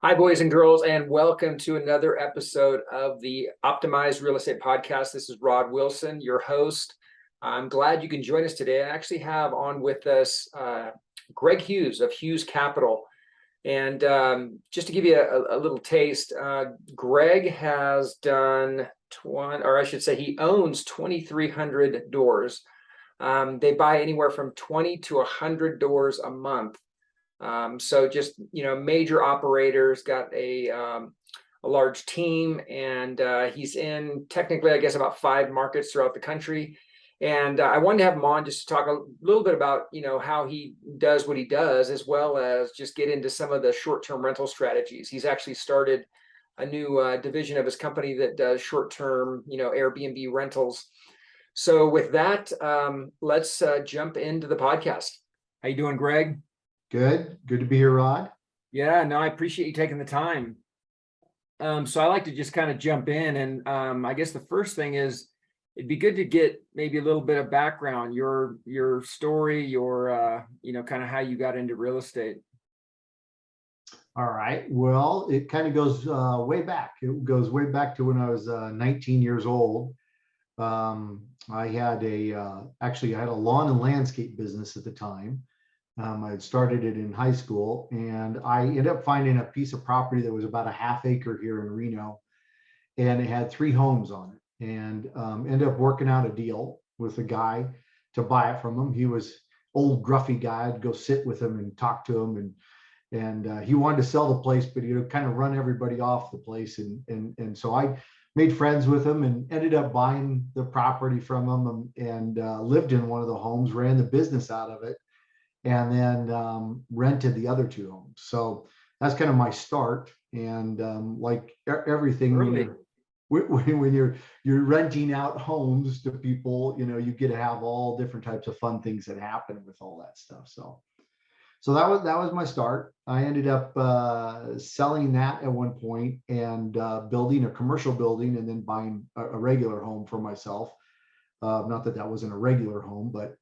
Hi, boys and girls, and welcome to another episode of the Optimized Real Estate Podcast. This is Rod Wilson, your host. I'm glad you can join us today. I actually have on with us Greg Hughes of Hughes Capital. And just to give you a little taste, Greg has done he owns 2,300 doors. They buy anywhere from 20 to 100 doors a month. So just, major operators, got a large team, and he's in technically, I guess, about 5 markets throughout the country. And I wanted to have him on just to talk a little bit about, how he does what he does, as well as just get into some of the short-term rental strategies. He's actually started a new division of his company that does short-term, Airbnb rentals. So with that, let's jump into the podcast. How you doing, Greg? Good to be here, Rod. Yeah, no, I appreciate you taking the time. So I like to just kind of jump in, and I guess the first thing is it'd be good to get maybe a little bit of background, your story, your kind of how you got into real estate. All right. Well, it kind of goes way back. It goes way back to when I was 19 years old. I had actually I had a lawn and landscape business at the time. I had started it in high school, and I ended up finding a piece of property that was about a half acre here in Reno, and it had 3 homes on it, and ended up working out a deal with a guy to buy it from him. He was old gruffy guy. I'd go sit with him and talk to him, and he wanted to sell the place, but he'd kind of run everybody off the place, and so I made friends with him and ended up buying the property from him, and lived in one of the homes, ran the business out of it, and then rented the other 2 homes. So that's kind of my start. And like everything, when you're renting out homes to people, you get to have all different types of fun things that happen with all that stuff. So that was my start. I ended up selling that at one point, and building a commercial building, and then buying a regular home for myself. Not that wasn't a regular home, but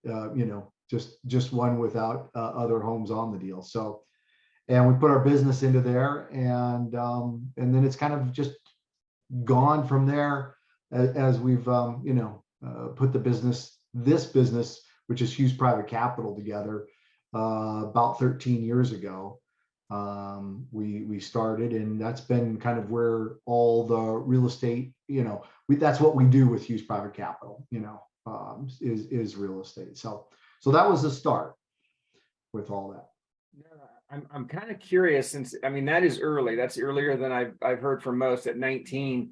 just one without other homes on the deal. So, and we put our business into there, and then it's kind of just gone from there as we've put this business, which is Hughes Private Capital, together about 13 years ago. We started, and that's been kind of where all the real estate, that's what we do with Hughes Private Capital, is real estate. So that was the start with all that. Yeah, I'm kind of curious, since that is early. That's earlier than I've heard from most. At 19,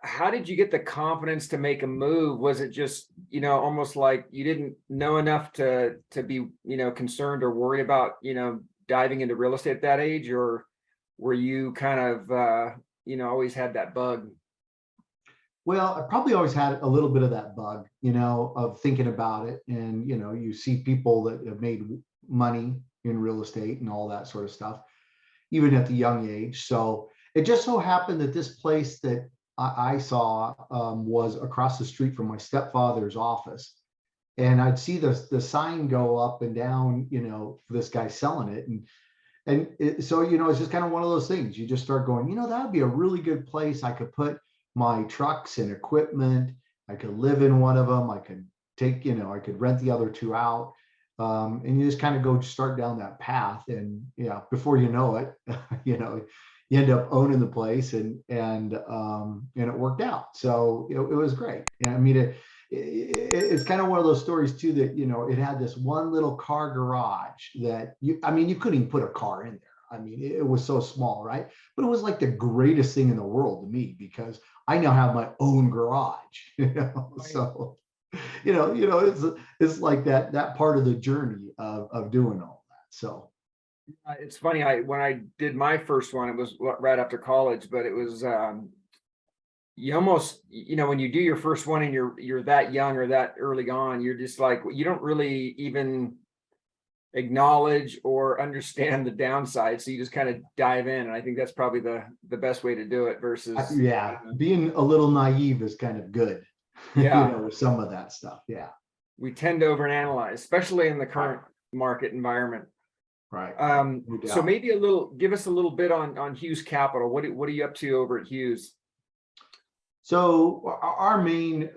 how did you get the confidence to make a move? Was it just almost like you didn't know enough to be concerned or worried about diving into real estate at that age, or were you kind of always had that bug? Well, I probably always had a little bit of that bug, of thinking about it. And, you see people that have made money in real estate and all that sort of stuff, even at the young age. So it just so happened that this place that I saw was across the street from my stepfather's office. And I'd see the sign go up and down, for this guy selling it. So, it's just kind of one of those things. You just start going, that would be a really good place. I could put my trucks and equipment. I could live in one of them. I could take, I could rent the other 2 out. And you just kind of start down that path. And before you know it, you end up owning the place, and it worked out. So it was great. It's kind of one of those stories too, that, it had this one little car garage that you couldn't even put a car in there. It was so small, right? But it was like the greatest thing in the world to me, because I now have my own garage, so, it's like that part of the journey of doing all that. So it's funny. When I did my first one, it was right after college, but it was, you almost, when you do your first one and you're that young or that early on, you're just like, you don't really even acknowledge or understand the downside, so you just kind of dive in. And I think that's probably the best way to do it versus being a little naive is kind of good. With some of that stuff. Yeah, we tend to overanalyze, especially in the current market environment. Right. No So doubt. maybe give us a little bit on Hughes Capital. What are you up to over at Hughes? So our main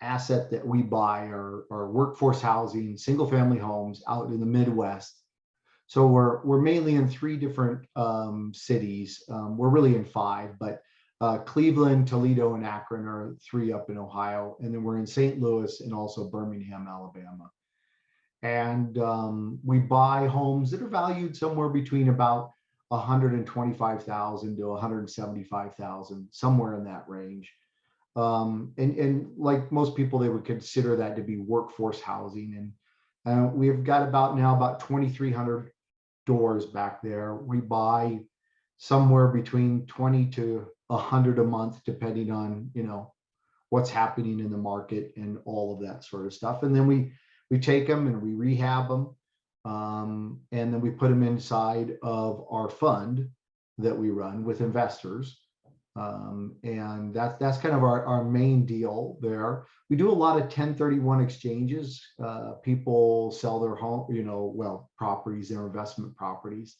asset that we buy are workforce housing, single family homes out in the Midwest. So we're mainly in three different cities. We're really in five, but Cleveland, Toledo, and Akron are three up in Ohio, and then we're in St. Louis and also Birmingham, Alabama. And we buy homes that are valued somewhere between about 125,000 to 175,000, somewhere in that range. And like most people, they would consider that to be workforce housing. And we've got about 2,300 doors back there. We buy somewhere between 20 to 100 a month, depending on, what's happening in the market and all of that sort of stuff. And then we take them and we rehab them. And then we put them inside of our fund that we run with investors. And that's kind of our main deal there. We do a lot of 1031 exchanges. People sell their home, properties, their investment properties,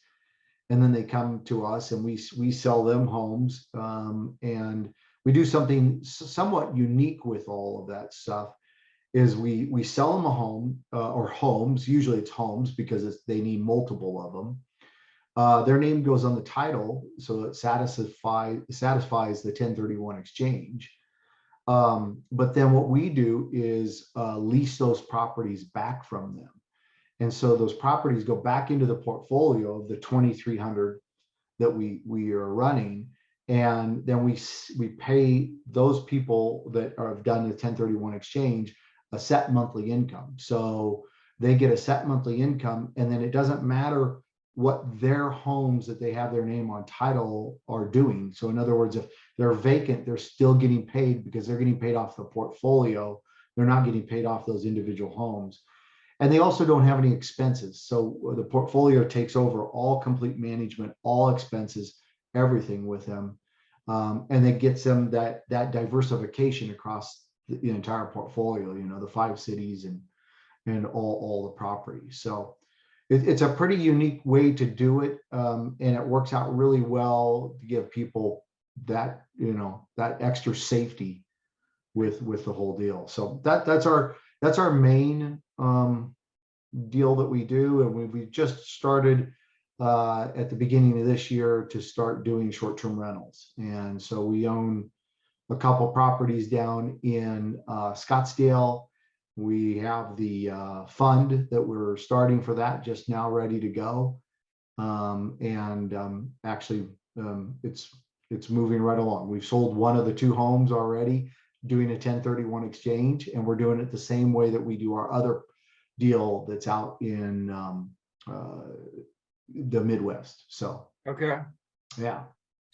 and then they come to us and we sell them homes. And we do something somewhat unique with all of that stuff. Is we sell them a home or homes. Usually it's homes because they need multiple of them. Their name goes on the title, so it satisfies the 1031 exchange. But then what we do is lease those properties back from them. And so those properties go back into the portfolio of the 2,300 that we are running. And then we pay those people that have done the 1031 exchange a set monthly income. So they get a set monthly income, and then it doesn't matter what their homes that they have their name on title are doing. So in other words, if they're vacant, they're still getting paid because they're getting paid off the portfolio. They're not getting paid off those individual homes. And they also don't have any expenses. So the portfolio takes over all complete management, all expenses, everything with them. And it gets them that diversification across the entire portfolio, the 5 cities and all the properties. So it's a pretty unique way to do it. And it works out really well to give people that, that extra safety with the whole deal. So that's our main deal that we do. And we just started at the beginning of this year to start doing short-term rentals. And so we own a couple properties down in Scottsdale. We have the fund that we're starting for that just now, ready to go. Actually, it's moving right along. We've sold one of the 2 homes already, doing a 1031 exchange, and we're doing it the same way that we do our other deal that's out in the Midwest. So Okay. yeah.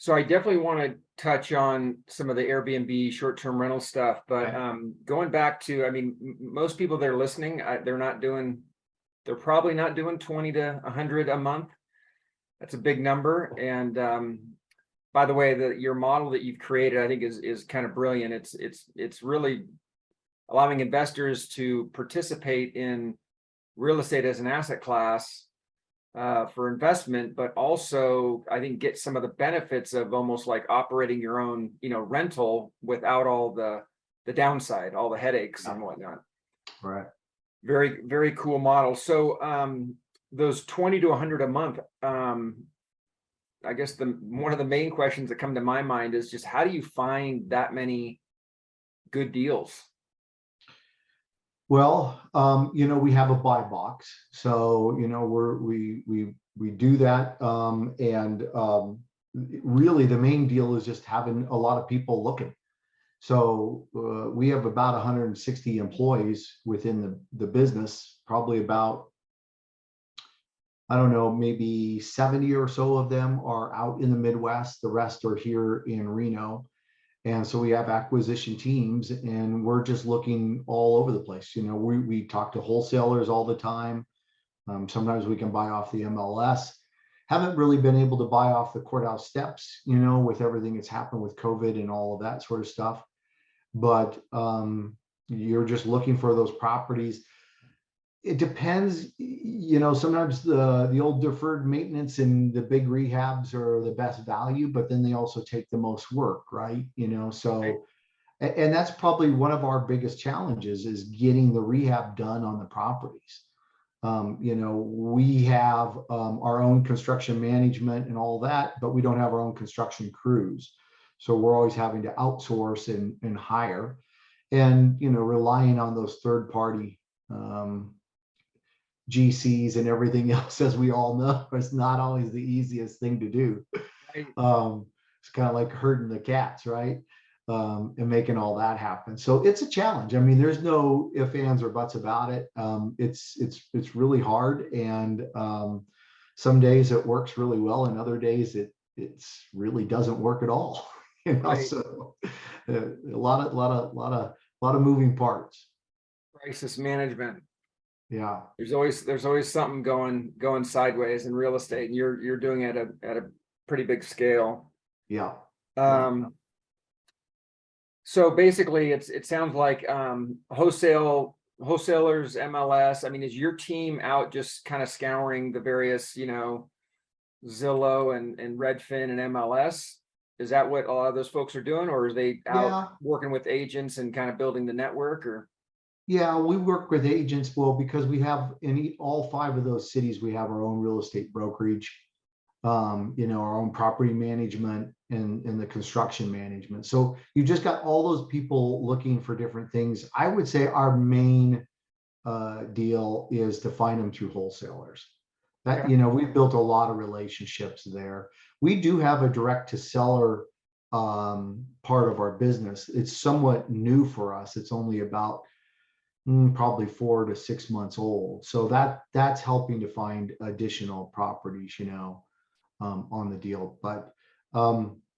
So I definitely want to touch on some of the Airbnb short-term rental stuff, but going back to, most people that are listening, they're probably not doing 20 to 100 a month. That's a big number. And by the way, your model that you've created, I think is kind of brilliant. It's really allowing investors to participate in real estate as an asset class for investment, but also I think get some of the benefits of almost like operating your own, rental without all the downside, all the headaches and whatnot. Right. Very, very cool model. So those 20 to 100 a month, I guess one of the main questions that come to my mind is just how do you find that many good deals? Well, we have a buy box, so we do that, and really the main deal is just having a lot of people looking. So we have about 160 employees within the business. Probably about, I don't know, maybe 70 or so of them are out in the Midwest. The rest are here in Reno. And so we have acquisition teams, and we're just looking all over the place. We talk to wholesalers all the time. Sometimes we can buy off the MLS. Haven't really been able to buy off the courthouse steps, with everything that's happened with COVID and all of that sort of stuff. But you're just looking for those properties. it depends, sometimes the old deferred maintenance and the big rehabs are the best value, but then they also take the most work, right? So, and that's probably one of our biggest challenges is getting the rehab done on the properties. We have our own construction management and all that, but we don't have our own construction crews. So we're always having to outsource and hire, and, relying on those third party GCs and everything else, as we all know, is not always the easiest thing to do. Right. It's kind of like herding the cats, right? And making all that happen. So it's a challenge. I mean, there's no ifs, ands, or buts about it. It's really hard, and some days it works really well, and other days it's really doesn't work at all. Right. So a lot of moving parts. Crisis management. Yeah. There's always something going sideways in real estate, and you're doing it at a pretty big scale. Yeah. So basically it sounds like wholesalers, MLS. I mean, is your team out just kind of scouring the various, Zillow and Redfin and MLS? Is that what a lot of those folks are doing, or are they out working with agents and kind of building the network? Or yeah, we work with agents. Well, because we have in all 5 of those cities, we have our own real estate brokerage, our own property management and the construction management. So you just got all those people looking for different things. I would say our main deal is to find them through wholesalers. That, we've built a lot of relationships there. We do have a direct to seller part of our business. It's somewhat new for us. It's only about probably 4 to 6 months old. So that's helping to find additional properties, on the deal. But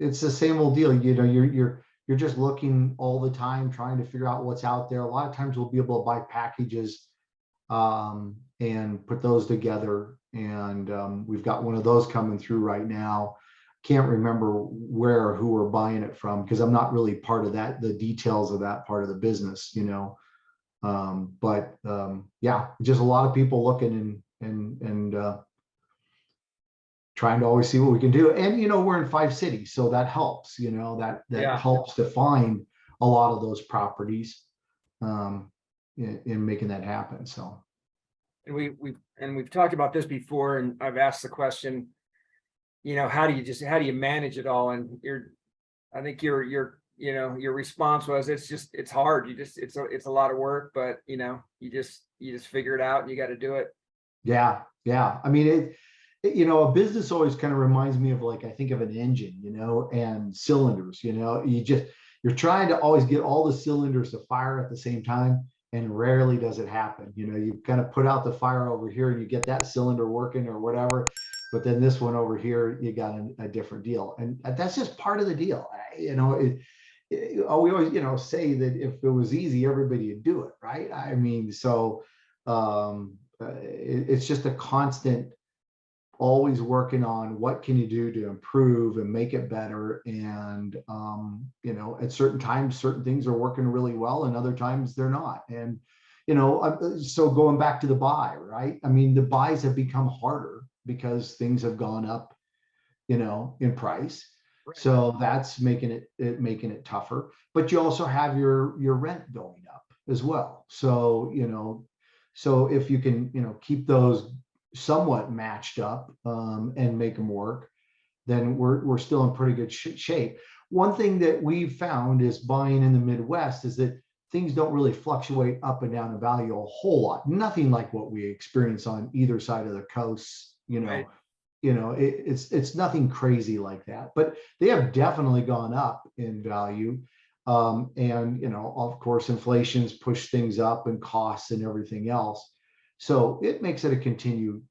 it's the same old deal. You're just looking all the time, trying to figure out what's out there. A lot of times we'll be able to buy packages and put those together. And we've got one of those coming through right now. Can't remember where or who we're buying it from, because I'm not really part of that, the details of that part of the business, yeah, just a lot of people looking and trying to always see what we can do. And, we're in 5 cities, so that helps, that helps to find a lot of those properties in making that happen. So. And we've talked about this before, and I've asked the question, how do you manage it all? And I think your response was, it's hard. It's a lot of work, but you just figure it out and you got to do it. Yeah. I mean, a business always kind of reminds me of, like, I think of an engine, and cylinders, you're trying to always get all the cylinders to fire at the same time. And rarely does it happen. You kind of put out the fire over here and you get that cylinder working or whatever, but then this one over here, you got a different deal. And that's just part of the deal. We always, say that if it was easy, everybody would do it, right? I mean, so it's just a constant, always working on what can you do to improve and make it better. And, at certain times, certain things are working really well and other times they're not. And, so going back to the buy, right? I mean, the buys have become harder because things have gone up, in price. Right. So that's making it tougher, but you also have your rent going up as well. So, so if you can, keep those somewhat matched up and make them work, then we're still in pretty good shape. One thing that we've found is buying in the Midwest is that things don't really fluctuate up and down in value a whole lot. Nothing like what we experience on either side of the coast. Right. It's nothing crazy like that, but they have definitely gone up in value. And of course, inflation's pushed things up and costs and everything else. So it makes it a continued,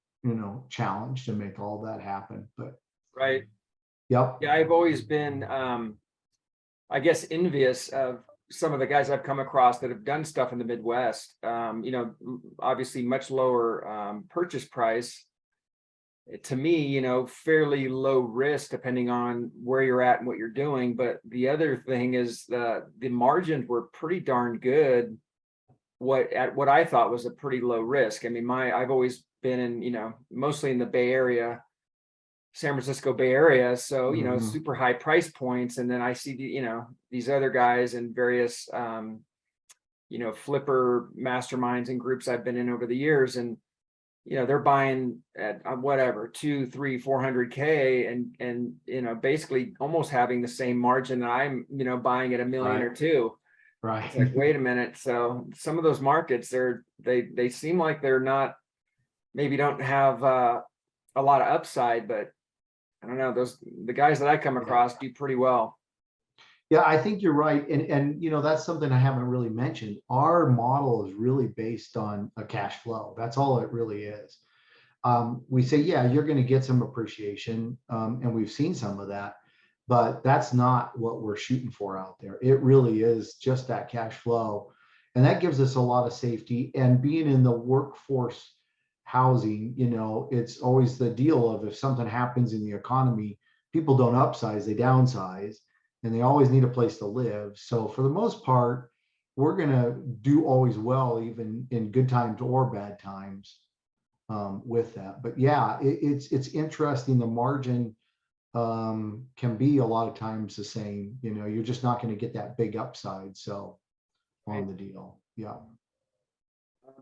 challenge to make all that happen. But right. Yep. Yeah, I've always been, I guess, envious of some of the guys I've come across that have done stuff in the Midwest. Obviously much lower purchase price. To me, fairly low risk depending on where you're at and what you're doing. But the other thing is the margins were pretty darn good what I thought was a pretty low risk. I mean, I've always been in, mostly in the Bay Area, San Francisco Bay Area. So, Mhm. super high price points. And then I see these other guys in various, flipper masterminds and groups I've been in over the years. And, they're buying at whatever, 2, 3, 400K and basically almost having the same margin that I'm, buying at a million or Right, two. It's like, right. wait a minute. So some of those markets, they seem like they're not, maybe don't have a lot of upside, but I don't know, the guys that I come Yeah. across do pretty well. Yeah, I think you're right. And that's something I haven't really mentioned. Our model is really based on a cash flow. That's all it really is. We say, yeah, you're going to get some appreciation, and we've seen some of that, but that's not what we're shooting for out there. It really is just that cash flow, and that gives us a lot of safety. And being in the workforce housing, it's always the deal of if something happens in the economy, people don't upsize, they downsize, and they always need a place to live. So for the most part, we're going to do always well, even in good times or bad times, with that. But yeah, it's interesting. The margin can be a lot of times the same. You're just not going to get that big upside. So on Right. the deal, yeah.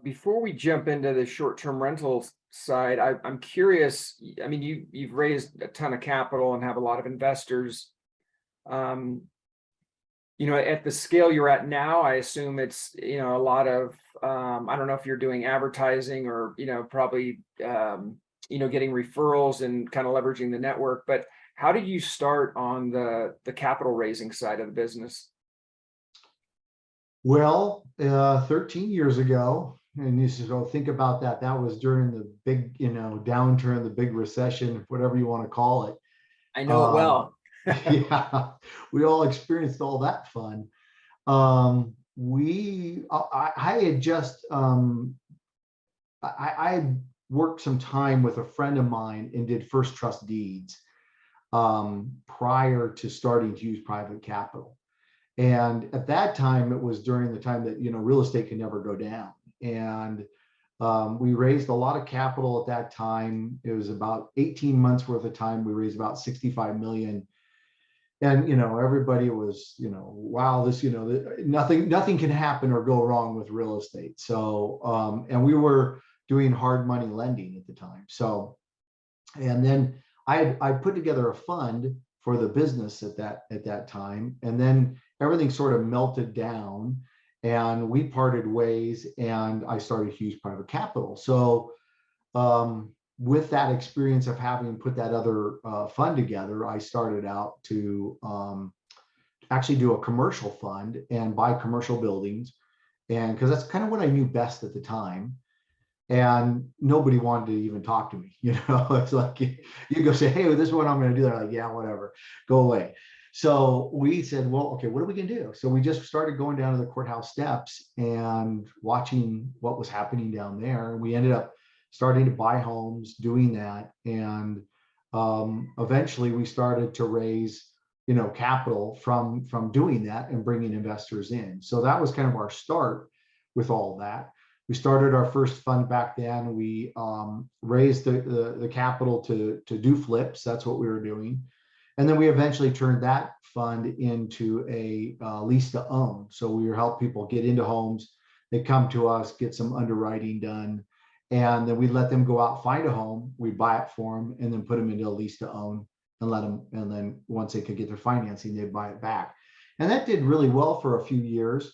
Before we jump into the short-term rentals side, I'm curious. I mean, you've raised a ton of capital and have a lot of investors. Um, at the scale you're at now, I assume it's, a lot of, I don't know if you're doing advertising or, probably, getting referrals and kind of leveraging the network, but how did you start on the capital raising side of the business? Well, 13 years ago, and you should think about that. That was during the big, downturn, the big recession, whatever you want to call it. I know it Um, well. yeah, we all experienced all that fun. I had just I worked some time with a friend of mine and did first trust deeds, prior to starting to use private capital. And at that time, it was during the time that real estate could never go down. And we raised a lot of capital at that time. It was about 18 months worth of time. We raised about 65 million. And everybody was, wow, this, nothing can happen or go wrong with real estate. So and we were doing hard money lending at the time. So, and then I put together a fund for the business at that time, and then everything sort of melted down, and we parted ways, and I started Hughes Private Capital. So with that experience of having put that other fund together, I started out to actually do a commercial fund and buy commercial buildings, and because that's kind of what I knew best at the time. And nobody wanted to even talk to me. It's like you go say, hey, this is what I'm going to do. They're like, yeah, whatever, go away. So we said, well, okay, what are we going to do? So we just started going down to the courthouse steps and watching what was happening down there. And we ended up starting to buy homes, doing that. And eventually we started to raise, capital from doing that and bringing investors in. So that was kind of our start with all that. We started our first fund back then. We raised the capital to do flips. That's what we were doing. And then we eventually turned that fund into a lease to own. So we help people get into homes. They come to us, get some underwriting done, and then we let them go out, find a home. We buy it for them, and then put them into a lease to own, and let them. And then once they could get their financing, they buy it back. And that did really well for a few years.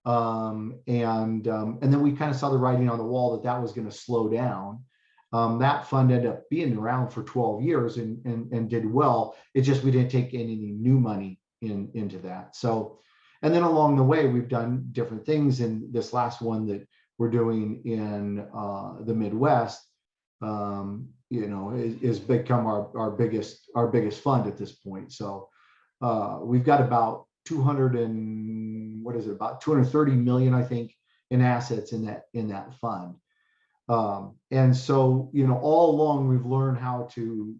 And then we kind of saw the writing on the wall that was going to slow down. That fund ended up being around for 12 years and did well. It's just we didn't take any new money into that. So, and then along the way, we've done different things. And this last one that we're doing in the Midwest, is become our biggest fund at this point. So we've got about 230 million, I think, in assets in that fund. And so, all along we've learned how to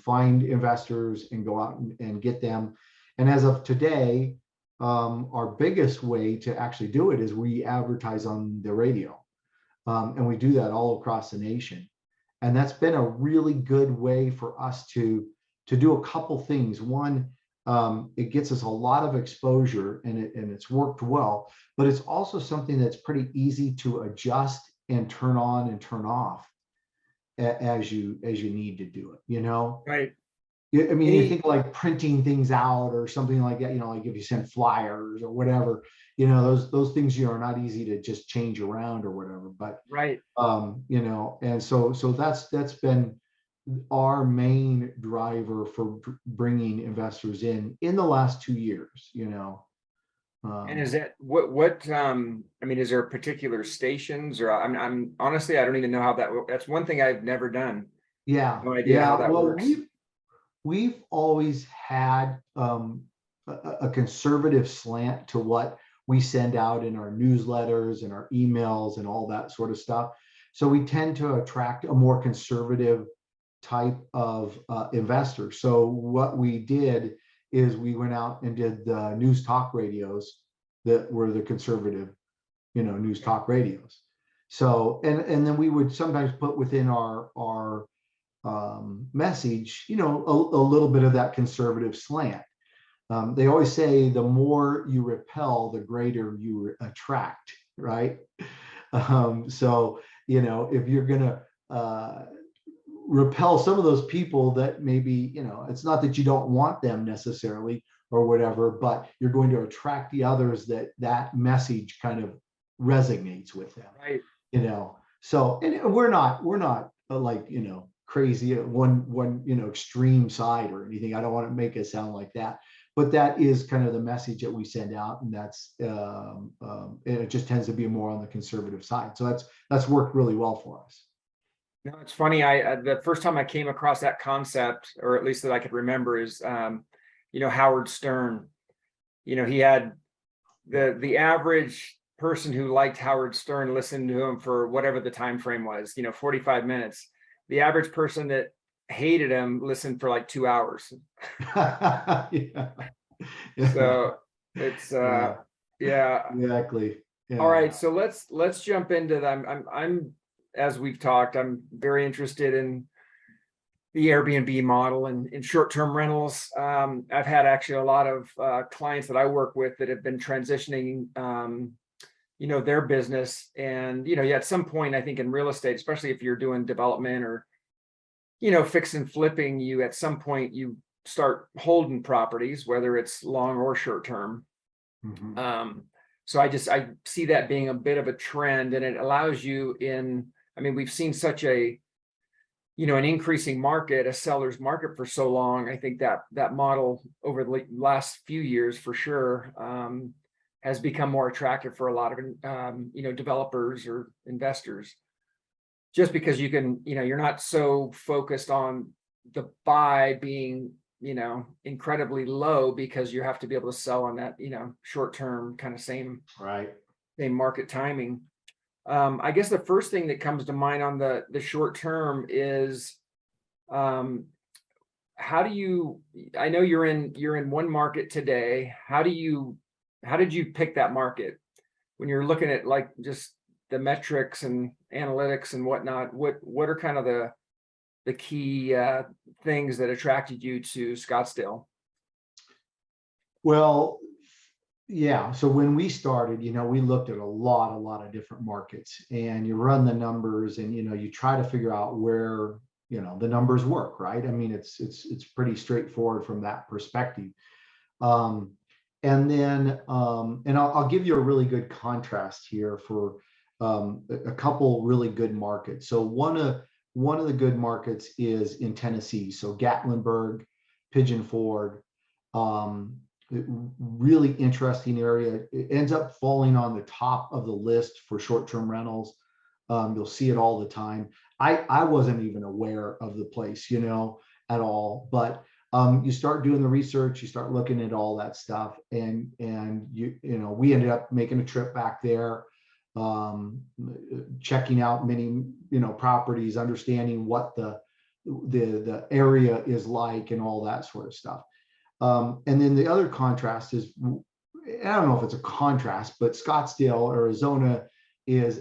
find investors and go out and get them. And as of today, our biggest way to actually do it is we advertise on the radio. And we do that all across the nation. And that's been a really good way for us to do a couple things. One, it gets us a lot of exposure, and it's worked well, but it's also something that's pretty easy to adjust and turn on and turn off as you need to do it, you know? Right. I mean, you think like printing things out or something like that, you know, like if you send flyers or whatever, you know, those things, you know, are not easy to just change around or whatever, but Right. you know, and so that's been our main driver for bringing investors in the last 2 years, you know. And is that what I mean, is there particular stations, or I'm honestly, I don't even know how that's one thing I've never done. Yeah, No idea how yeah. that Well, works. we've always had a conservative slant to what we send out in our newsletters and our emails and all that sort of stuff. So we tend to attract a more conservative type of investor. So what we did is we went out and did the news talk radios that were the conservative, you know, news talk radios. So and then we would sometimes put within our message, you know, a little bit of that conservative slant. They always say the more you repel, the greater you attract, right? So, you know, if you're going to repel some of those people that maybe, you know, it's not that you don't want them necessarily or whatever, but you're going to attract the others that message kind of resonates with them, Right. you know. So, and we're not like, you know, crazy at one you know, extreme side or anything. I don't want to make it sound like that, but that is kind of the message that we send out, and that's it just tends to be more on the conservative side. So that's worked really well for us. No, it's funny. I the first time I came across that concept, or at least that I could remember, is you know, Howard Stern. You know, he had the average person who liked Howard Stern listened to him for whatever the time frame was, you know, 45 minutes. The average person that hated him listened for like 2 hours. Yeah. Yeah. So it's Yeah, yeah. exactly. All Yeah. right, so let's jump into that. I'm as we've talked, I'm very interested in the Airbnb model and in short-term rentals. I've had actually a lot of clients that I work with that have been transitioning, you know, their business. And, you know, yeah, at some point, I think in real estate, especially if you're doing development or, you know, fix and flipping, you at some point you start holding properties, whether it's long or short term. Mhm. So I see that being a bit of a trend, and it allows you in, I mean, we've seen such a, you know, an increasing market, a seller's market for so long. I think that model over the last few years for sure has become more attractive for a lot of you know, developers or investors, just because you can, you know, you're not so focused on the buy being, you know, incredibly low, because you have to be able to sell on that, you know, short term kind of same Right. market timing. I guess the first thing that comes to mind on the short term is, um, how do you, I know you're in one market today. How did you pick that market when you're looking at like just the metrics and analytics and whatnot? What are kind of the key things that attracted you to Scottsdale? Well, yeah. So when we started, you know, we looked at a lot of different markets, and you run the numbers, and you know, you try to figure out where, you know, the numbers work, right? I mean, it's pretty straightforward from that perspective. Um, and then and I'll give you a really good contrast here for a couple really good markets. So one of the good markets is in Tennessee. So Gatlinburg, Pigeon Forge, um, really interesting area. It ends up falling on the top of the list for short-term rentals. You'll see it all the time. I wasn't even aware of the place, you know, at all. But you start doing the research, you start looking at all that stuff, and you know, we ended up making a trip back there, checking out many, you know, properties, understanding what the area is like and all that sort of stuff. And then the other contrast is I don't know if it's a contrast, but Scottsdale, Arizona is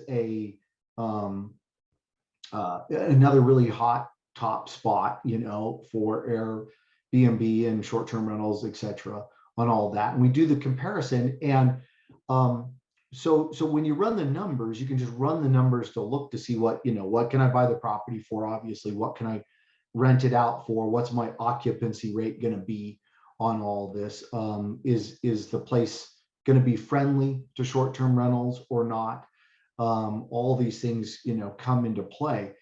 another really hot top spot, for Airbnb and short-term rentals, etc., on all that. And we do the comparison. And so when you run the numbers, you can just run the numbers to look to see what can I buy the property for? Obviously, what can I rent it out for? What's my occupancy rate going to be on all this? Is the place going to be friendly to short-term rentals or not? All these things, come into play.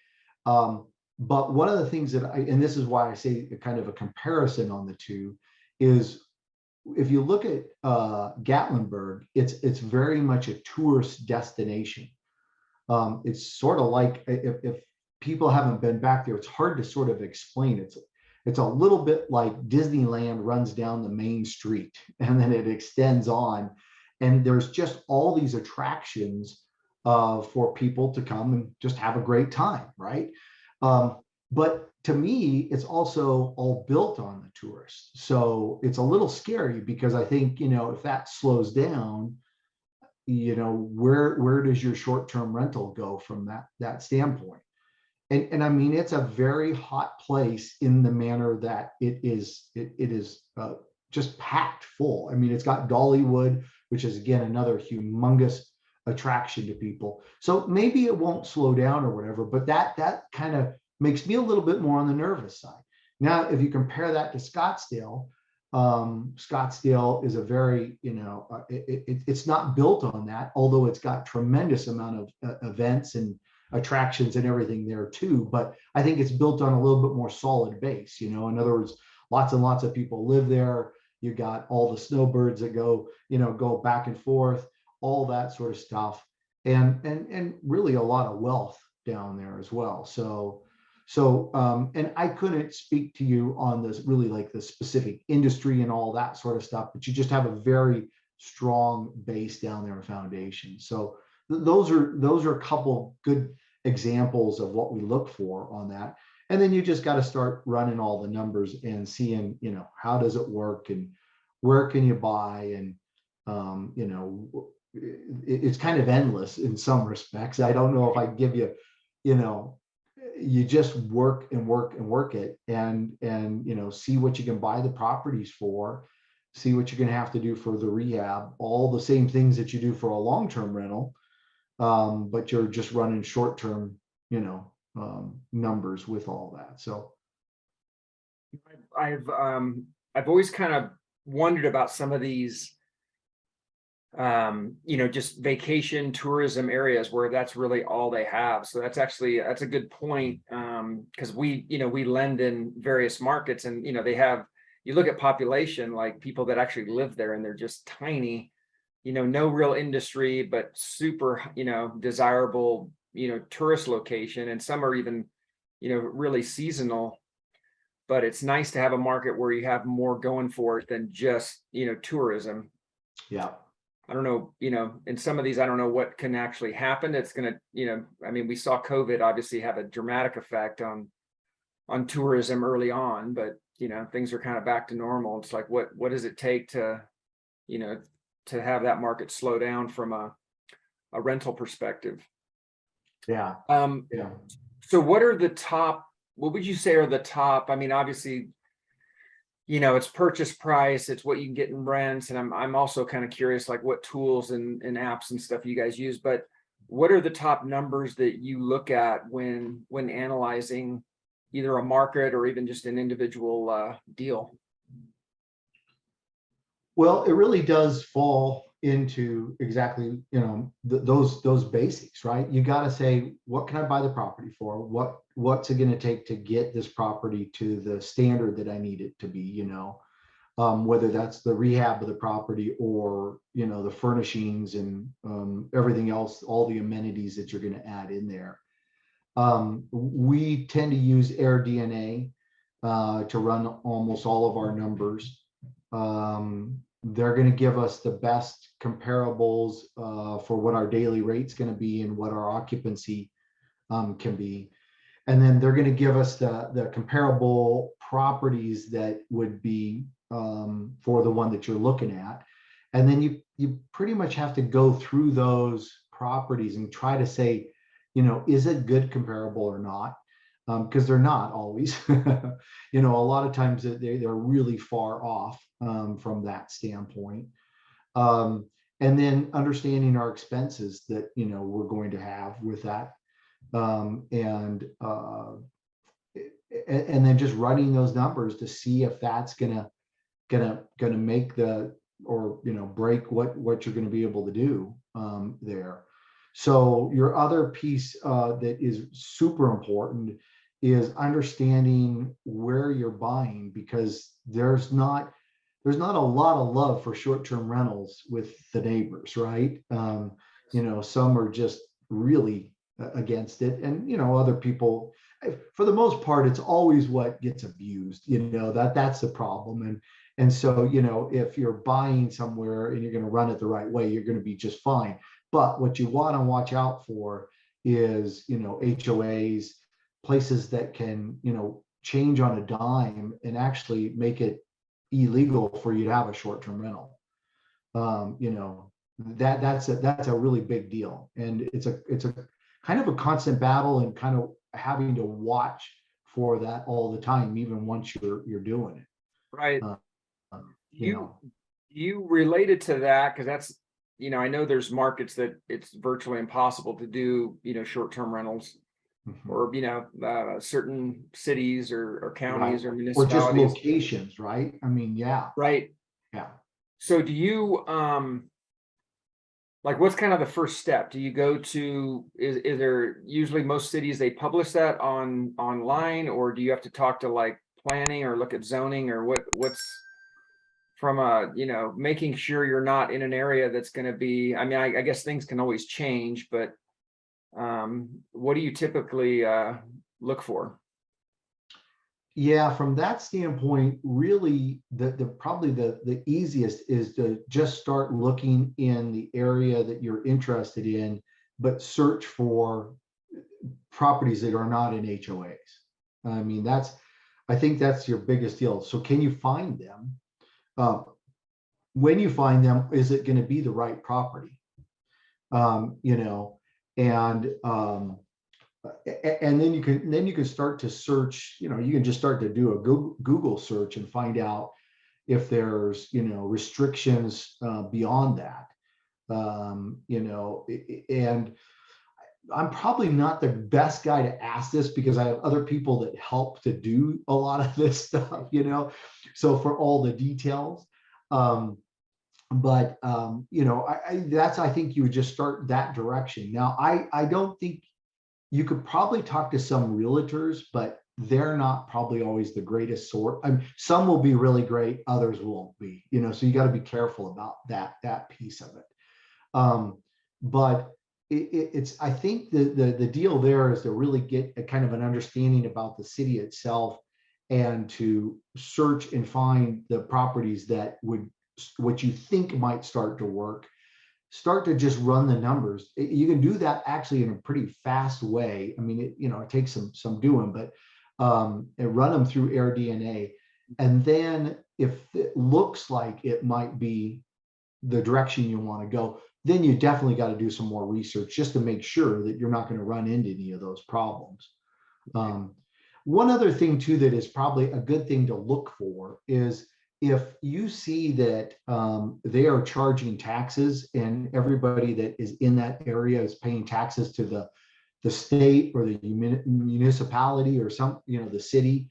But one of the things that and this is why I say kind of a comparison on the two, is if you look at Gatlinburg, it's very much a tourist destination. It's sort of like, if people haven't been back there, it's hard to sort of explain. It's a little bit like Disneyland runs down the main street and then it extends on, and there's just all these attractions for people to come and just have a great time, right? But to me, it's also all built on the tourists. So it's a little scary, because I think, if that slows down, where does your short-term rental go from that standpoint? And I mean, it's a very hot place in the manner that it is just packed full. I mean, it's got Dollywood, which is again another humongous attraction to people. So maybe it won't slow down or whatever, but that kind of makes me a little bit more on the nervous side. Now, if you compare that to Scottsdale, Scottsdale is a very, it's not built on that, although it's got tremendous amount of events and attractions and everything there too. But I think it's built on a little bit more solid base. In other words, lots and lots of people live there. You got all the snowbirds that go back and forth, all that sort of stuff, and really a lot of wealth down there as well. So and I couldn't speak to you on this really, like the specific industry and all that sort of stuff, but you just have a very strong base down there, foundation. So those are a couple good examples of what we look for on that. And then you just got to start running all the numbers and seeing, how does it work and where can you buy? And, it's kind of endless in some respects. I don't know if I give you, you just work and work and work it, and see what you can buy the properties for, see what you're going to have to do for the rehab, all the same things that you do for a long-term rental, but you're just running short-term, numbers with all that. So I've always kind of wondered about some of these just vacation tourism areas where that's really all they have. So that's a good point, because we lend in various markets, and you look at population, like people that actually live there, and they're just tiny, no real industry, but super desirable tourist location, and some are even really seasonal. But it's nice to have a market where you have more going for it than just tourism. yeah. I don't know, in some of these, I don't know what can actually happen. It's going to, I mean, we saw COVID obviously have a dramatic effect on tourism early on, but, things are kind of back to normal. It's like, what does it take to, to have that market slow down from a rental perspective? Yeah. Yeah. So what would you say are the top? I mean, obviously, it's purchase price, it's what you can get in rents. And I'm also kind of curious, like what tools and apps and stuff you guys use, but what are the top numbers that you look at when analyzing either a market or even just an individual deal? Well, it really does fall into exactly, those basics, right? You got to say, what can I buy the property for? What's it going to take to get this property to the standard that I need it to be, whether that's the rehab of the property or, the furnishings and everything else, all the amenities that you're going to add in there. We tend to use AirDNA to run almost all of our numbers. They're going to give us the best comparables for what our daily rate's going to be and what our occupancy can be. And then they're going to give us the comparable properties that would be for the one that you're looking at. And then you pretty much have to go through those properties and try to say, is it good comparable or not? Because they're not always. A lot of times they're really far off from that standpoint. And then understanding our expenses that we're going to have with that, and then just running those numbers to see if that's gonna make or break what you're going to be able to do there. So your other piece that is super important is understanding where you're buying, because there's not a lot of love for short-term rentals with the neighbors, right? Some are just really against it, and other people, for the most part, it's always what gets abused. That's the problem. And so, if you're buying somewhere and you're going to run it the right way, you're going to be just fine. But what you want to watch out for is, HOAs, places that can, change on a dime and actually make it illegal for you to have a short-term rental. That's a really big deal. And it's a kind of a constant battle, and kind of having to watch for that all the time, even once you're doing it. Right. You related to that, because that's, I know there's markets that it's virtually impossible to do, short-term rentals, or, certain cities or counties, right, or municipalities. Or just locations, right? I mean, yeah. Right. Yeah. So do you, like, what's kind of the first step? Do you go to, is there usually, most cities, they publish that online, or do you have to talk to like planning or look at zoning, or what's from making sure you're not in an area that's going to be, I mean, I guess things can always change, but what do you typically look for? Yeah, from that standpoint, really, probably the easiest is to just start looking in the area that you're interested in, but search for properties that are not in HOAs. I mean, I think that's your biggest deal. So can you find them? When you find them, is it going to be the right property? And then you can start to search. You can just start to do a Google search and find out if there's restrictions beyond that. And I'm probably not the best guy to ask this, because I have other people that help to do a lot of this stuff. So for all the details. But I think you would just start that direction. Now, I don't think, you could probably talk to some realtors, but they're not probably always the greatest sort. I mean, some will be really great, others won't be, so you got to be careful about that piece of it. But I think the deal there is to really get a kind of an understanding about the city itself, and to search and find the properties that what you think might start to work. Start to just run the numbers. You can do that actually in a pretty fast way. I mean, it takes some doing, but and run them through AirDNA. And then if it looks like it might be the direction you want to go, then you definitely got to do some more research, just to make sure that you're not going to run into any of those problems. One other thing too that is probably a good thing to look for is, if you see that they are charging taxes, and everybody that is in that area is paying taxes to the state or the municipality or the city,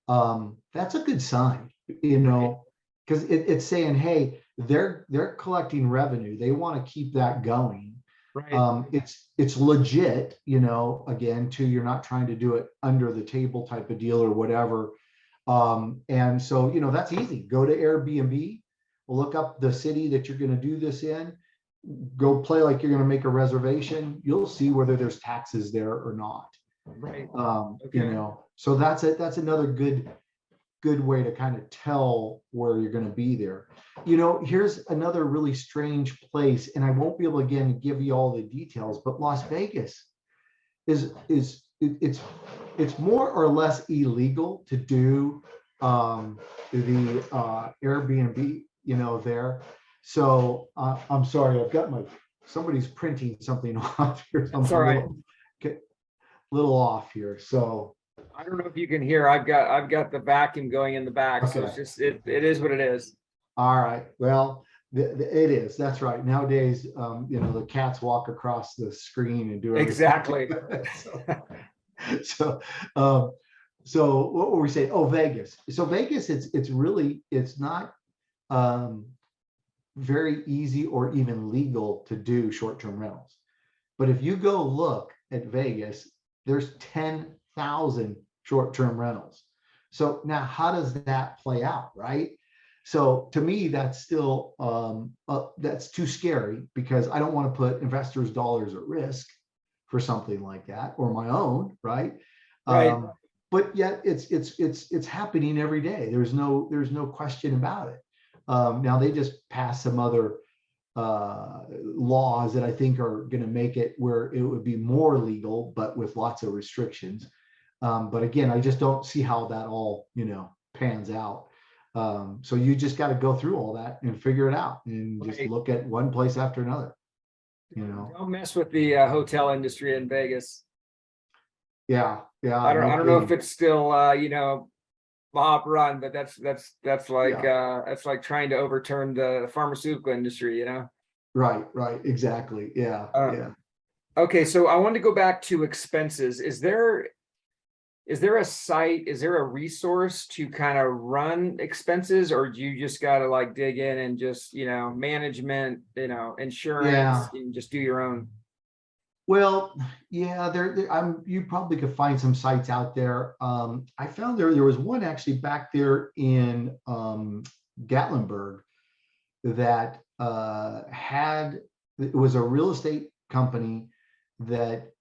that's a good sign, because it's saying, hey, they're collecting revenue. They want to keep that going. Right. It's legit, again, too, you're not trying to do it under the table type of deal or whatever. And so, that's easy. Go to Airbnb, look up the city that you're going to do this in, go play like you're going to make a reservation. You'll see whether there's taxes there or not. Right. Okay. So that's it. That's another good way to kind of tell where you're going to be there. Here's another really strange place, and I won't be able, again, to give you all the details, but Las Vegas it's more or less illegal to do the Airbnb, there. So I'm sorry, I've got somebody's printing something off here. I'm That's a all right. little off here. So, I don't know if you can hear. I've got the vacuum going in the back, so okay. it's just it is what it is. All right. Well, it is. That's right. Nowadays, the cats walk across the screen and do everything. Exactly. so, um, so what were we saying? Oh, Vegas. So Vegas, it's not very easy or even legal to do short-term rentals. But if you go look at Vegas, there's 10,000 short-term rentals. So now how does that play out, right? So to me, that's still that's too scary, because I don't want to put investors' dollars at risk for something like that, or my own, right? Right. But yet it's happening every day. There's no question about it. Now they just passed some other laws that I think are going to make it where it would be more legal, but with lots of restrictions. But again, I just don't see how that all pans out. So you just got to go through all that and figure it out, and just Right. look at one place after another. Don't mess with the hotel industry in Vegas. Yeah, I no don't know if kidding. it's still mob run, but that's like Yeah, that's like trying to overturn the pharmaceutical industry. right, exactly. Yeah, Uh, yeah. okay, so I wanted to go back to expenses. Is there a site, is there a resource to kind of run expenses, or do you just got to like dig in and just, management, insurance, Yeah. and just do your own? Well, yeah, you probably could find some sites out there. I found there was one actually back there in Gatlinburg that it was a real estate company that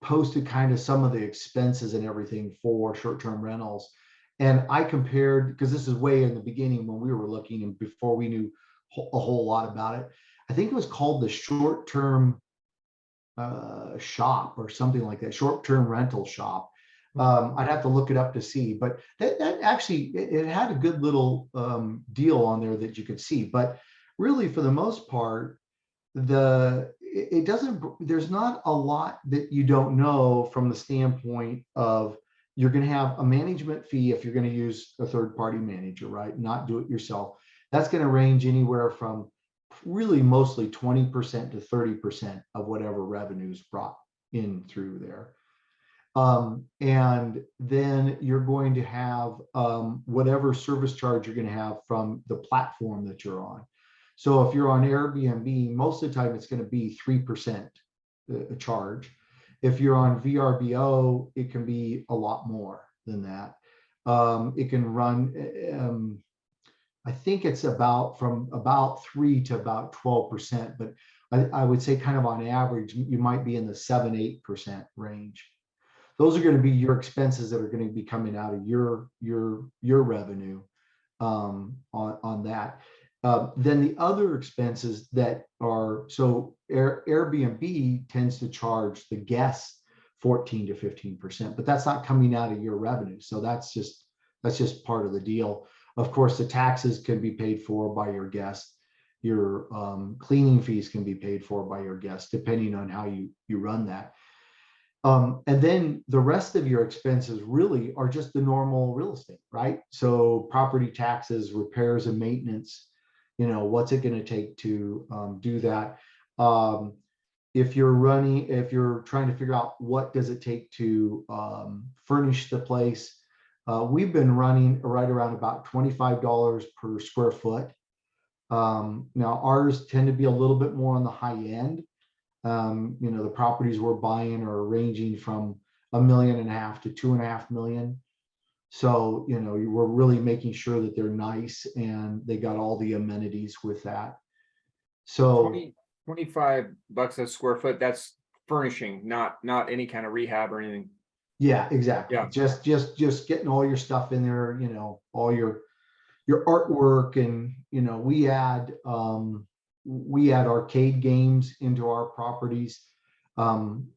posted kind of some of the expenses and everything for short-term rentals. And I compared, because this is way in the beginning when we were looking and before we knew a whole lot about it. I think it was called the short-term shop or something like that, short-term rental shop. I'd have to look it up to see, but that actually it had a good little deal on there that you could see. But really, for the most part, it doesn't. There's not a lot that you don't know from the standpoint of you're going to have a management fee if you're going to use a third-party manager, right? Not do it yourself. That's going to range anywhere from really mostly 20% to 30% of whatever revenue is brought in through there. And then you're going to have whatever service charge you're going to have from the platform that you're on. So if you're on Airbnb, most of the time it's going to be 3% charge. If you're on VRBO, it can be a lot more than that. It can run, I think it's from about 3 to about 12%, but I would say kind of on average, you might be in the 7-8% range. Those are going to be your expenses that are going to be coming out of your revenue on that. Then the other expenses that are, so Airbnb tends to charge the guests 14 to 15%, but that's not coming out of your revenue. So that's just part of the deal. Of course, the taxes can be paid for by your guests. Your cleaning fees can be paid for by your guests, depending on how you run that. And then the rest of your expenses really are just the normal real estate, right? So property taxes, repairs and maintenance, what's it going to take to do that? If you're trying to figure out what does it take to furnish the place, we've been running right around about $25 per square foot. Now ours tend to be a little bit more on the high end. The properties we're buying are ranging from $1.5 million to $2.5 million. So, we're really making sure that they're nice and they got all the amenities with that. So 25 bucks a square foot, that's furnishing, not any kind of rehab or anything. yeah, exactly. Yeah. Just getting all your stuff in there, all your artwork, and we add arcade games into our properties.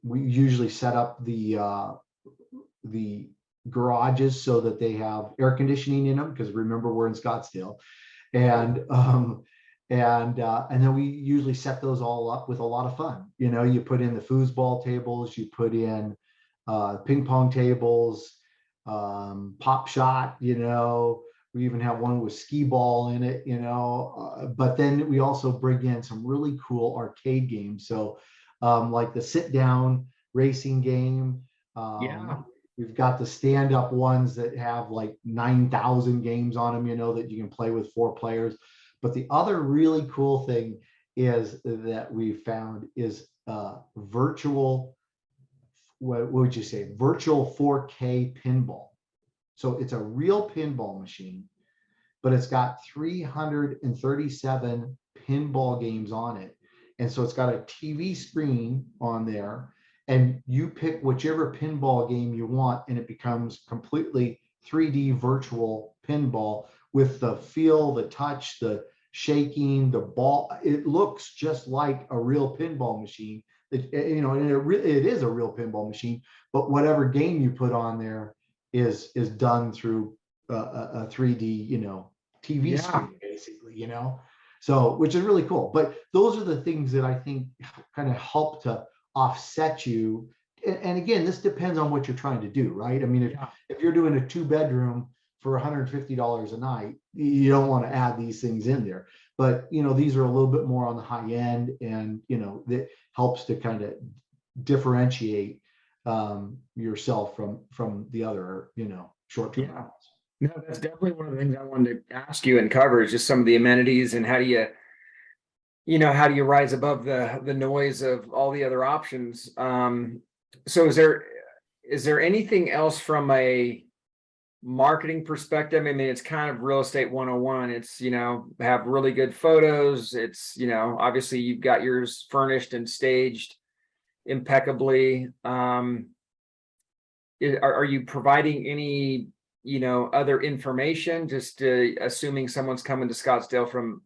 We usually set up the garages so that they have air conditioning in them, because remember, we're in Scottsdale, and And then we usually set those all up with a lot of fun. You put in the foosball tables, you put in ping pong tables, pop shot. We even have one with skee ball in it. But then we also bring in some really cool arcade games. So like the sit down racing game. Yeah. We've got the stand up ones that have like 9,000 games on them, that you can play with 4 players. But the other really cool thing is that we found is virtual, what would you say, virtual 4K pinball. So it's a real pinball machine, but it's got 337 pinball games on it. And so it's got a TV screen on there, and you pick whichever pinball game you want, and it becomes completely 3D virtual pinball with the feel, the touch, the shaking, the ball. It looks just like a real pinball machine. And it is a real pinball machine, but whatever game you put on there is done through a 3D, TV screen, basically, So, which is really cool. But those are the things that I think kind of help to offset you. And again, this depends on what you're trying to do, right? I mean, if you're doing a 2-bedroom for $150 a night, you don't want to add these things in there. But, these are a little bit more on the high end, and, that helps to kind of differentiate yourself from the other, short-term rentals. No, that's definitely one of the things I wanted to ask you and cover, is just some of the amenities and how do you rise above the noise of all the other options. So is there anything else from a marketing perspective? I mean, it's kind of real estate 101. It's, have really good photos. It's, obviously you've got yours furnished and staged impeccably. Are you providing any other information, just assuming someone's coming to Scottsdale from,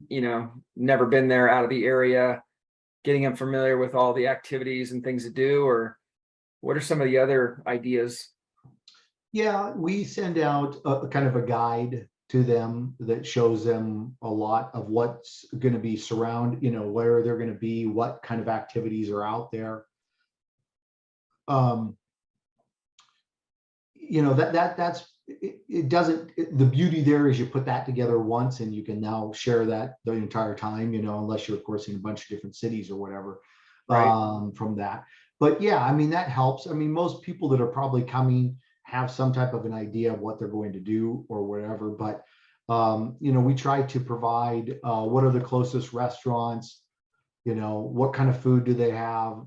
never been there, out of the area, getting them familiar with all the activities and things to do? Or what are some of the other ideas? Yeah, we send out a kind of a guide to them that shows them a lot of what's going to be where they're going to be, what kind of activities are out there. That's it doesn't, the beauty there is you put that together once and you can now share that the entire time, unless you're of course in a bunch of different cities or whatever, right, from that. But yeah, I mean, that helps. I mean, most people that are probably coming have some type of an idea of what they're going to do or whatever. But we try to provide what are the closest restaurants, what kind of food do they have,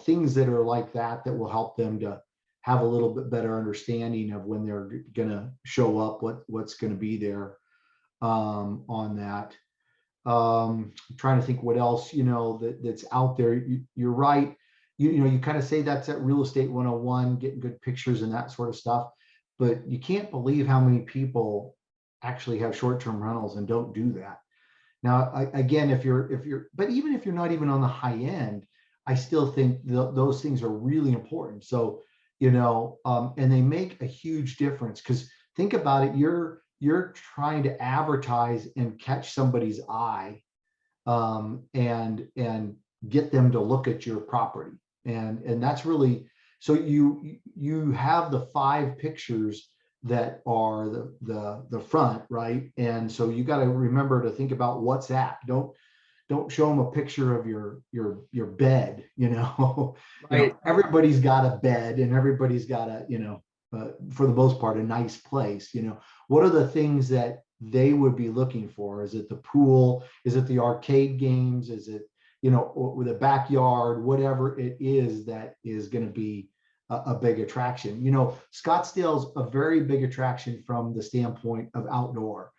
things that are like that will help them to have a little bit better understanding of when they're going to show up, what's going to be there on that. I'm trying to think what else, that's out there. You're right. You kind of say that's at real estate 101, getting good pictures and that sort of stuff. But you can't believe how many people actually have short-term rentals and don't do that. Now, again, but even if you're not even on the high end, I still think those things are really important. So, and they make a huge difference, because think about it, you're trying to advertise and catch somebody's eye, and get them to look at your property. And that's really, so you have the 5 pictures that are the front, right? And so you got to remember to think about what's that. Don't show them a picture of your bed, Right. Everybody's got a bed and everybody's got a, for the most part, a nice place. What are the things that they would be looking for? Is it the pool? Is it the arcade games? Is it, with a backyard, whatever it is that is going to be a big attraction. Scottsdale's a very big attraction from the standpoint of outdoor.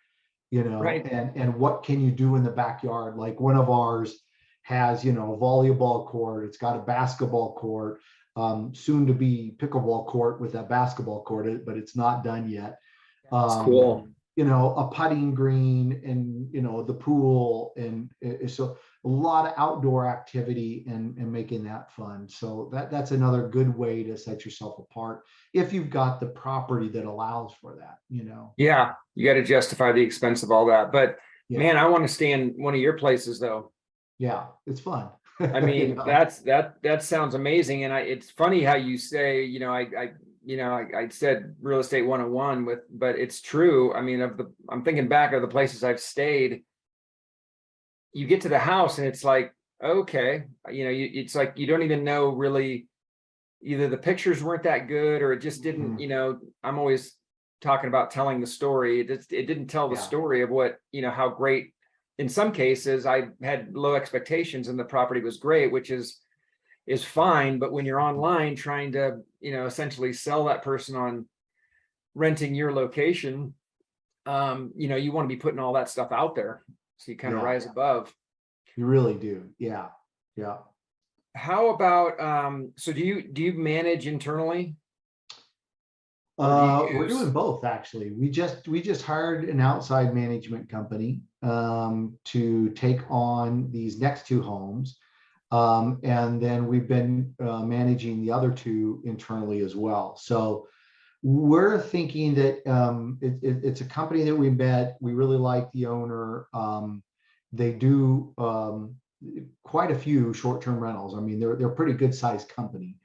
Right. And what can you do in the backyard? Like one of ours has, a volleyball court. It's got a basketball court, soon to be pickleball court with a basketball court, but it's not done yet. That's cool. A putting green, and, the pool. And so a lot of outdoor activity and making that fun. So that's another good way to set yourself apart if you've got the property that allows for that, Yeah, you got to justify the expense of all that. But Yeah. Man, I want to stay in one of your places though. Yeah, it's fun. I You mean, know? that sounds amazing. And it's funny how you say, I said real estate 101 but it's true. I mean, I'm thinking back of the places I've stayed. You get to the house and it's like, okay, it's like you don't even know really, either the pictures weren't that good or it just didn't, Mhm. I'm always talking about telling the story. It didn't tell the Yeah, story of what, how great. In some cases, I had low expectations and the property was great, which is fine. But when you're online trying to, essentially sell that person on renting your location, you want to be putting all that stuff out there. So you kind of yeah, rise above. you really do. Yeah, yeah. How about, so do you manage internally or do you We're doing use, both actually. We just hired an outside management company to take on these next two homes. And then we've been managing the other two internally as well. So we're thinking that it's a company that we met. We really like the owner. They do quite a few short-term rentals. I mean, they're a pretty good sized company.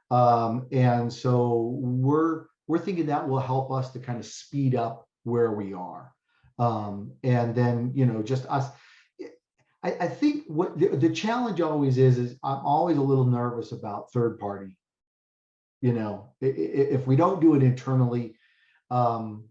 And so we're thinking that will help us to kind of speed up where we are. And then, just us. I think what the challenge always is I'm always a little nervous about third party. If we don't do it internally, um,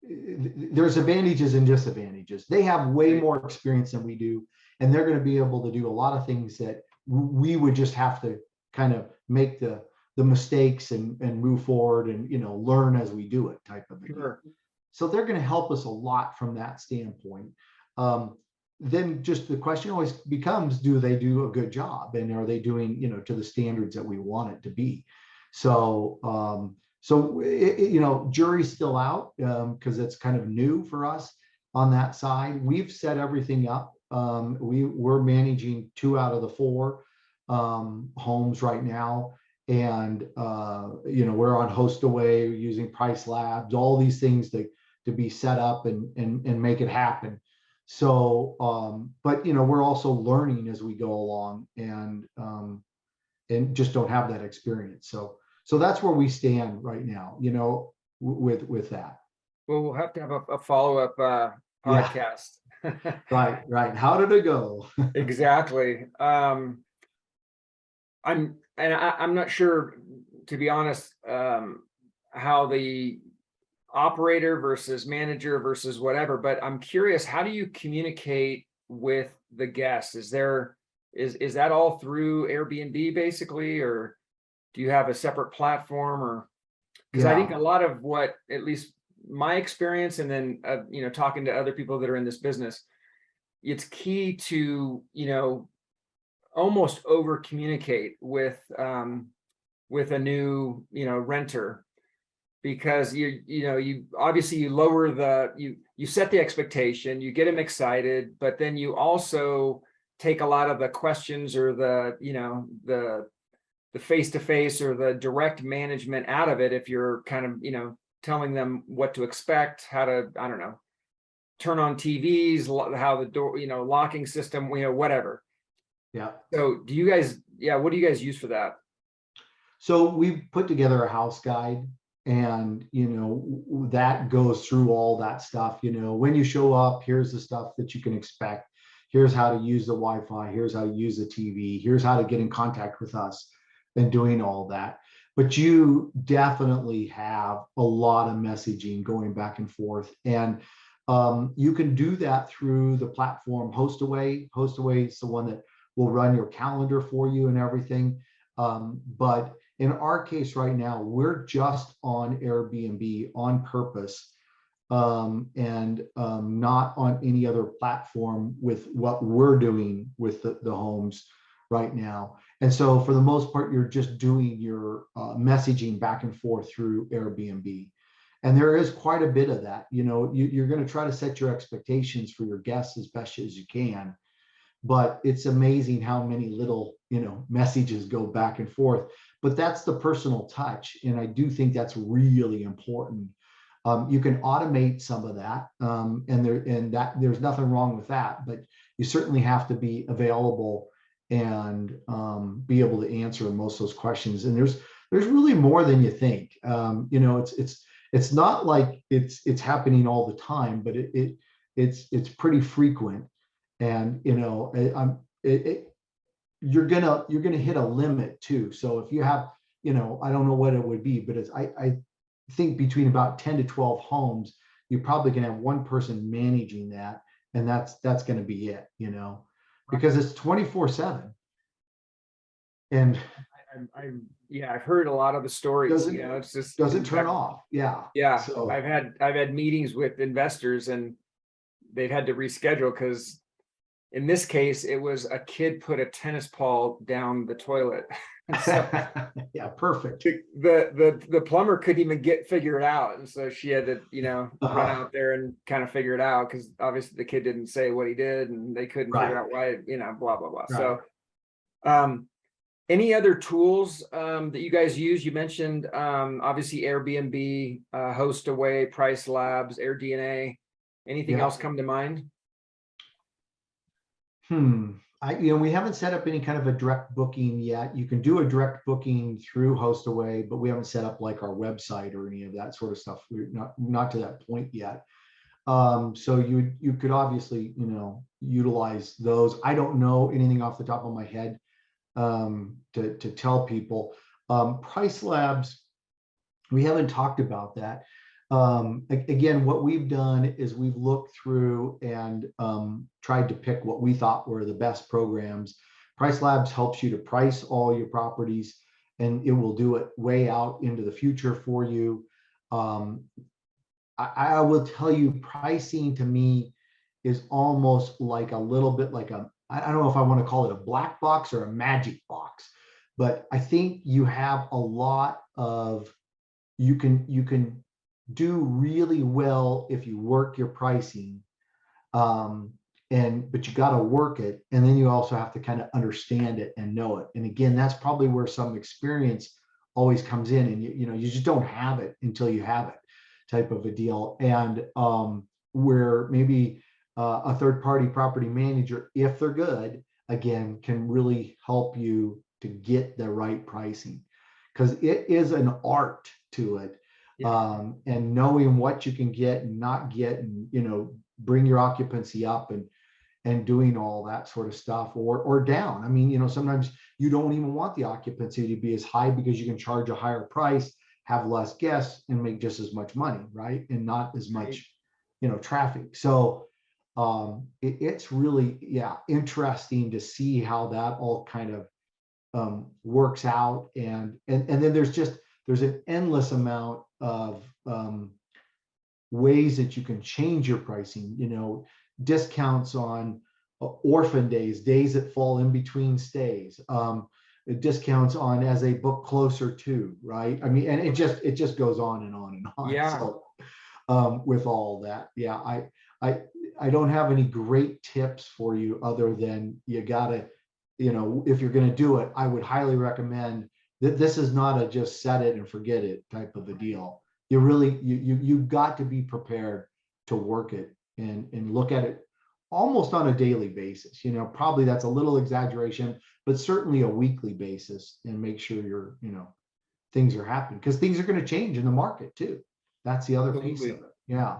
there's advantages and disadvantages. They have way right? more experience than we do, and they're going to be able to do a lot of things that we would just have to kind of make the mistakes and move forward and learn as we do it type of a deal. Sure. So they're going to help us a lot from that standpoint. Um, then just the question always becomes, do they do a good job, and are they doing to the standards that we want it to be? So jury's still out because it's kind of new for us on that side. We've set everything up. We're managing 2 out of the 4 homes right now, and we're on HostAway using Price Labs, all these things to be set up and make it happen. So, but we're also learning as we go along, and just don't have that experience. So that's where we stand right now, with that. Well, we'll have to have a follow-up Yeah, podcast. right. How did it go? Exactly. I'm not sure, to be honest, how the operator versus manager versus whatever, but I'm curious, how do you communicate with the guests? Is that all through Airbnb basically, or do you have a separate platform? Or because I think Yeah, a lot of what, at least my experience, and then talking to other people that are in this business, it's key to almost over communicate with a new renter, because you obviously you lower you set the expectation, you get them excited, but then you also take a lot of the questions or the face-to-face or the direct management out of it, if you're kind of telling them what to expect, how to, I don't know, turn on TVs, how the door, locking system, whatever. yeah. So do you guys, what do you guys use for that? So we've put together a house guide, and that goes through all that stuff. When you show up, here's the stuff that you can expect. Here's how to use the Wi-Fi. Here's how to use the TV. Here's how to get in contact with us, and doing all that. But you definitely have a lot of messaging going back and forth, and you can do that through the platform HostAway. HostAway is the one that will run your calendar for you and everything. But in our case right now, we're just on Airbnb on purpose, and not on any other platform with what we're doing with the homes right now. And so for the most part, you're just doing your messaging back and forth through Airbnb. And there is quite a bit of that. You're going to try to set your expectations for your guests as best as you can, but it's amazing how many little messages go back and forth. But that's the personal touch, and I do think that's really important. You can automate some of that, and there's nothing wrong with that, but you certainly have to be available and be able to answer most of those questions. And there's really more than you think. It's not like it's happening all the time, but it's pretty frequent. And you're gonna hit a limit too. So if you have, I don't know what it would be, but I think between about 10 to 12 homes, you're probably gonna have one person managing that, and that's gonna be it, because it's 24/7. And yeah, I've heard a lot of the stories, it's just doesn't turn off. Yeah. Yeah. So I've had meetings with investors, and they've had to reschedule because in this case, it was a kid put a tennis ball down the toilet. So yeah, perfect. the plumber couldn't even figure it out. And so she had to, run out there and kind of figure it out, because obviously the kid didn't say what he did, and they couldn't figure out why, blah, blah, blah. Right. So any other tools that you guys use? You mentioned obviously Airbnb, HostAway, Price Labs, AirDNA. Anything else come to mind? We haven't set up any kind of a direct booking yet. You can do a direct booking through HostAway, but we haven't set up like our website or any of that sort of stuff. We're not to that point yet. So you could obviously, utilize those. I don't know anything off the top of my head to tell people. Price Labs, we haven't talked about that. Again, what we've done is we've looked through and tried to pick what we thought were the best programs. Price Labs helps you to price all your properties, and it will do it way out into the future for you. I will tell you, pricing to me is almost like a little bit like I don't know if I want to call it a black box or a magic box, but I think you have a lot of, you can do really well if you work your pricing, but you got to work it, and then you also have to kind of understand it and know it. And again, that's probably where some experience always comes in, and you just don't have it until you have it, type of a deal. And where maybe a third-party property manager, if they're good, again, can really help you to get the right pricing, because it is an art to it. And knowing what you can get and not get, and bring your occupancy up, and doing all that sort of stuff, or down. I mean, sometimes you don't even want the occupancy to be as high, because you can charge a higher price, have less guests, and make just as much money, right? And not as much traffic. So it's really interesting to see how that all kind of works out. And then there's an endless amount of ways that you can change your pricing, discounts on orphan days that fall in between stays, discounts on as they book closer to, right? I mean, and it just goes on and on and on. Yeah. So with all that, I don't have any great tips for you, other than you gotta, if you're going to do it, I would highly recommend that this is not a just set it and forget it type of a deal. You really, you've got to be prepared to work it and look at it almost on a daily basis. Probably that's a little exaggeration, but certainly a weekly basis, and make sure things are happening, because things are going to change in the market too. That's the other piece of it. Yeah.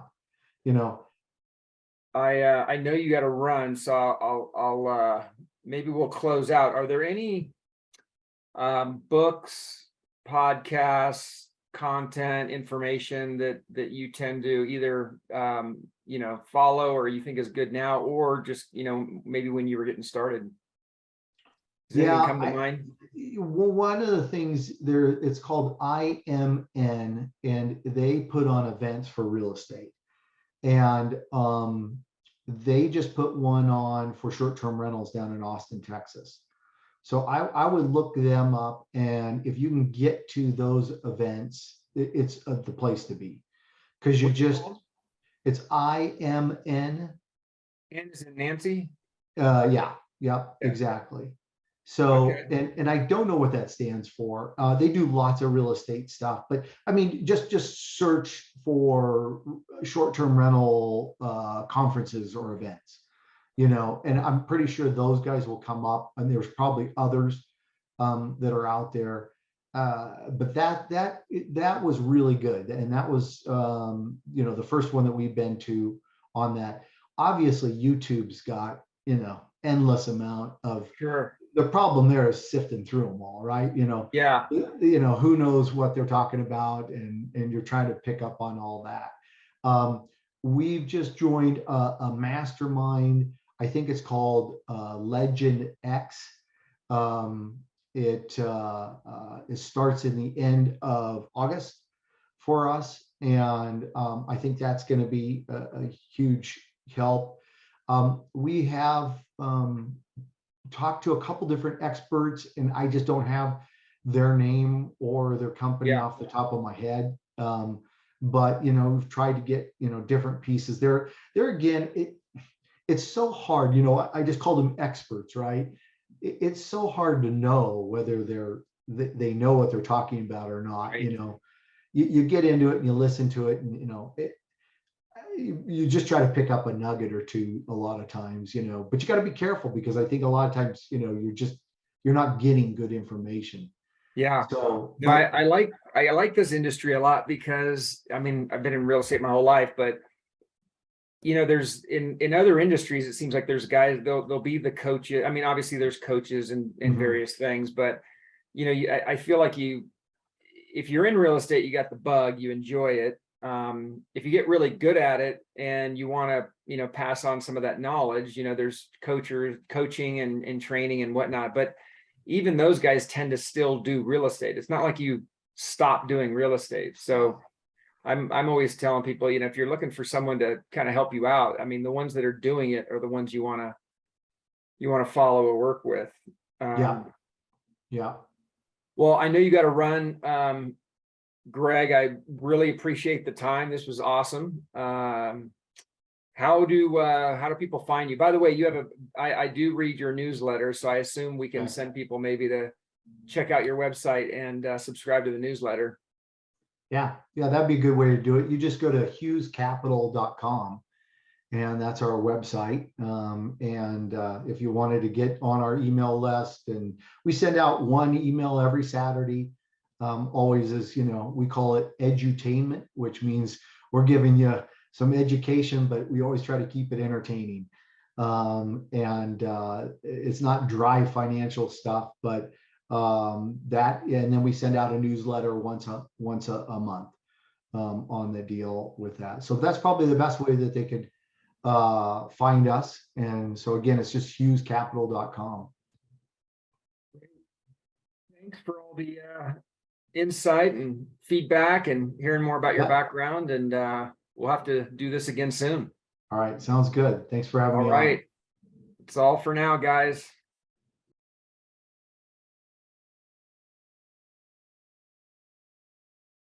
I know you got to run, so I'll maybe we'll close out. Are there any books, podcasts, content, information that you tend to either follow, or you think is good now, or just maybe when you were getting started? Does anything come to mind? Well, one of the things there, it's called IMN, and they put on events for real estate. And they just put one on for short-term rentals down in Austin, Texas. So I would look them up, and if you can get to those events, it's the place to be, because it's IMN. And is it Nancy? Yep, Yeah. exactly. So, Okay. and I don't know what that stands for. They do lots of real estate stuff, but I mean, just search for short-term rental conferences or events, and I'm pretty sure those guys will come up, and there's probably others that are out there. But that was really good, and that was the first one that we've been to on that. Obviously, YouTube's got endless amount of. Sure. The problem there is sifting through them all, right? Yeah. Who knows what they're talking about, and you're trying to pick up on all that. We've just joined a mastermind. I think it's called Legend X. It starts in the end of August for us, and I think that's going to be a huge help. We have talked to a couple different experts, and I just don't have their name or their company Yeah. off the top of my head. But we've tried to get different pieces. There again, it's so hard. I just call them experts, right? It's so hard to know whether they know what they're talking about or not. Right. You get into it and you listen to it, and you just try to pick up a nugget or two a lot of times, but you got to be careful, because I think a lot of times, you're not getting good information. Yeah. So, No, I like this industry a lot, because I mean, I've been in real estate my whole life, but there's in other industries, it seems like there's guys, they'll be the coach. I mean, obviously there's coaches in various things, but I feel like if you're in real estate, you got the bug, you enjoy it. If you get really good at it and you want to, pass on some of that knowledge, there's coaching and training and whatnot, but even those guys tend to still do real estate. It's not like you stop doing real estate. So I'm always telling people, if you're looking for someone to kind of help you out, I mean, the ones that are doing it are the ones you want to follow or work with. yeah. Well, I know you got to run. Greg, I really appreciate the time. This was awesome. How do people find you? By the way, I do read your newsletter, so I assume we can send people maybe to check out your website and subscribe to the newsletter. Yeah, that'd be a good way to do it. You just go to hughescapital.com, and that's our website. And if you wanted to get on our email list, and we send out one email every Saturday. Always is, we call it edutainment, which means we're giving you some education, but we always try to keep it entertaining. And it's not dry financial stuff, but and then we send out a newsletter once a month on the deal with that. So that's probably the best way that they could find us. And so again, it's just hughescapital.com. Thanks for all the insight and feedback and hearing more about your background, and we'll have to do this again soon. All right, sounds good. Thanks for having me on. All right, it's all for now, guys.